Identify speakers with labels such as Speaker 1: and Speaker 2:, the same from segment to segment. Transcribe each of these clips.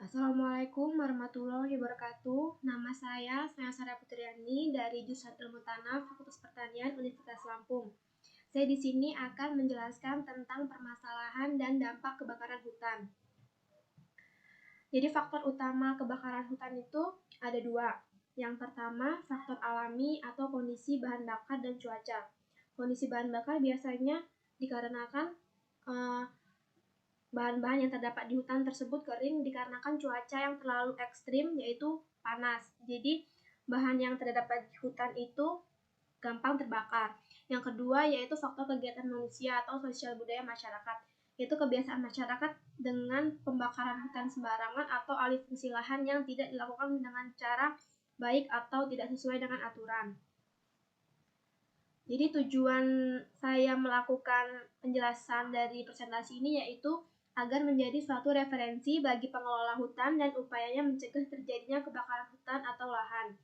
Speaker 1: Assalamualaikum warahmatullahi wabarakatuh. Nama saya Sarah Putriani dari Jurusan Ilmu Tanah Fakultas Pertanian Universitas Lampung. Saya di sini akan menjelaskan tentang permasalahan dan dampak kebakaran hutan. Jadi faktor utama kebakaran hutan itu ada dua. Yang pertama, faktor alami atau kondisi bahan bakar dan cuaca. Kondisi bahan bakar biasanya dikarenakan bahan-bahan yang terdapat di hutan tersebut kering dikarenakan cuaca yang terlalu ekstrim, yaitu panas. Jadi, bahan yang terdapat di hutan itu gampang terbakar. Yang kedua yaitu faktor kegiatan manusia atau sosial budaya masyarakat, yaitu kebiasaan masyarakat dengan pembakaran hutan sembarangan atau alih fungsi lahan yang tidak dilakukan dengan cara baik atau tidak sesuai dengan aturan. Jadi tujuan saya melakukan penjelasan dari presentasi ini yaitu agar menjadi suatu referensi bagi pengelola hutan dan upayanya mencegah terjadinya kebakaran hutan atau lahan.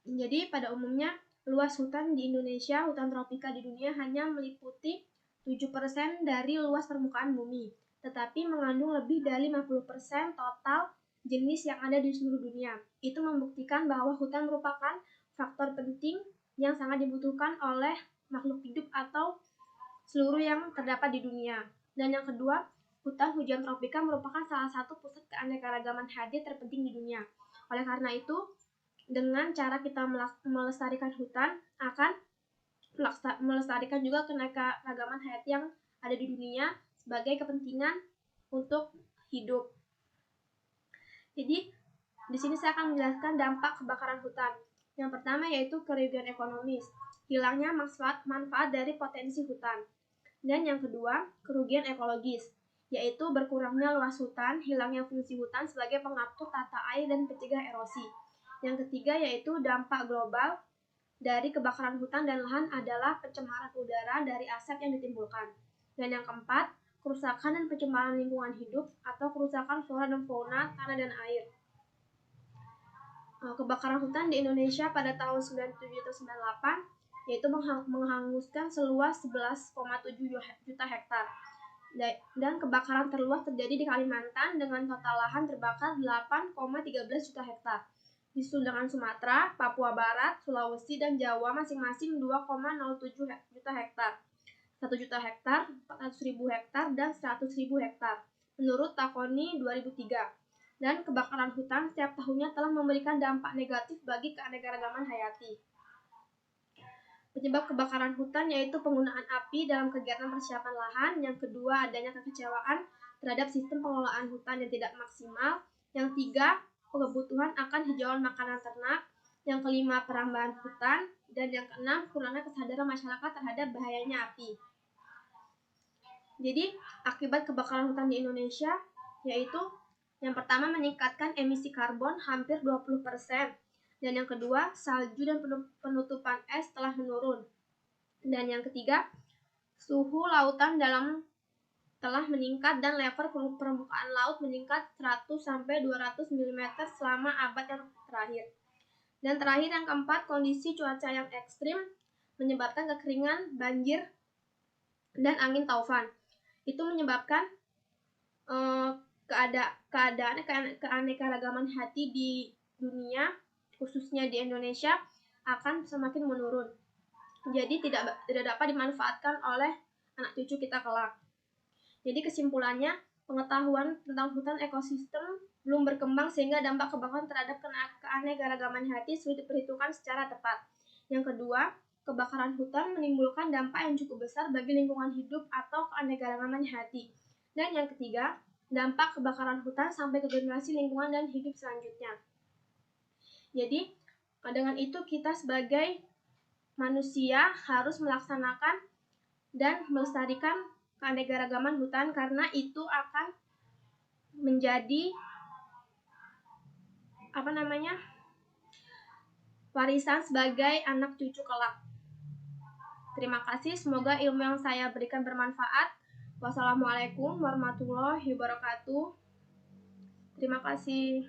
Speaker 1: Jadi pada umumnya luas hutan di Indonesia, hutan tropika di dunia hanya meliputi 7% dari luas permukaan bumi, tetapi mengandung lebih dari 50% total jenis yang ada di seluruh dunia. Itu membuktikan bahwa hutan merupakan faktor penting yang sangat dibutuhkan oleh makhluk hidup atau seluruh yang terdapat di dunia. Dan yang kedua, hutan hujan tropika merupakan salah satu pusat keanekaragaman hayati terpenting di dunia. Oleh karena itu, dengan cara kita melestarikan hutan akan melestarikan juga keanekaragaman hayati yang ada di dunia sebagai kepentingan untuk hidup. Jadi, di sini saya akan menjelaskan dampak kebakaran hutan. Yang pertama yaitu kerugian ekonomis, hilangnya manfaat dari potensi hutan. Dan yang kedua, kerugian ekologis, yaitu berkurangnya luas hutan, hilangnya fungsi hutan sebagai pengatur tata air dan pencegah erosi. Yang ketiga yaitu dampak global dari kebakaran hutan dan lahan adalah pencemaran udara dari asap yang ditimbulkan. Dan yang keempat, kerusakan dan pencemaran lingkungan hidup atau kerusakan flora dan fauna tanah dan air. Kebakaran hutan di Indonesia pada tahun 97 atau 98 yaitu menghanguskan seluas 11,7 juta hektar. Dan kebakaran terluas terjadi di Kalimantan dengan total lahan terbakar 8,13 juta hektar. Disusul dengan Sumatera, Papua Barat, Sulawesi, dan Jawa masing-masing 2,07 juta hektar, 1 juta hektar, 400.000 hektar, dan 100.000 hektar, menurut Takoni 2003. Dan kebakaran hutan setiap tahunnya telah memberikan dampak negatif bagi keanekaragaman hayati. Penyebab kebakaran hutan yaitu penggunaan api dalam kegiatan persiapan lahan. Yang kedua, adanya kekecewaan terhadap sistem pengelolaan hutan yang tidak maksimal. Yang tiga, kebutuhan akan hijauan makanan ternak. Yang kelima, perambahan hutan. Dan yang keenam, kurangnya kesadaran masyarakat terhadap bahayanya api. Jadi, akibat kebakaran hutan di Indonesia yaitu yang pertama, meningkatkan emisi karbon hampir 20%. Dan yang kedua, salju dan penutupan es telah menurun. Dan yang ketiga, suhu lautan telah meningkat dan level permukaan laut meningkat 100-200 mm selama abad yang terakhir. Dan terakhir yang keempat, kondisi cuaca yang ekstrim menyebabkan kekeringan, banjir, dan angin taufan. Itu menyebabkan keanekaragaman hayati di dunia, khususnya di Indonesia, akan semakin menurun. Jadi tidak dapat dimanfaatkan oleh anak cucu kita kelak. Jadi kesimpulannya, pengetahuan tentang hutan ekosistem belum berkembang sehingga dampak kebakaran terhadap keanekaragaman hayati sulit diperhitungkan secara tepat. Yang kedua, kebakaran hutan menimbulkan dampak yang cukup besar bagi lingkungan hidup atau keanekaragaman hayati. Dan yang ketiga, dampak kebakaran hutan sampai ke generasi lingkungan dan hidup selanjutnya. Jadi, dengan itu kita sebagai manusia harus melaksanakan dan melestarikan keanekaragaman hutan karena itu akan menjadi warisan sebagai anak cucu kelak. Terima kasih, semoga ilmu yang saya berikan bermanfaat. Wassalamualaikum warahmatullahi wabarakatuh. Terima kasih.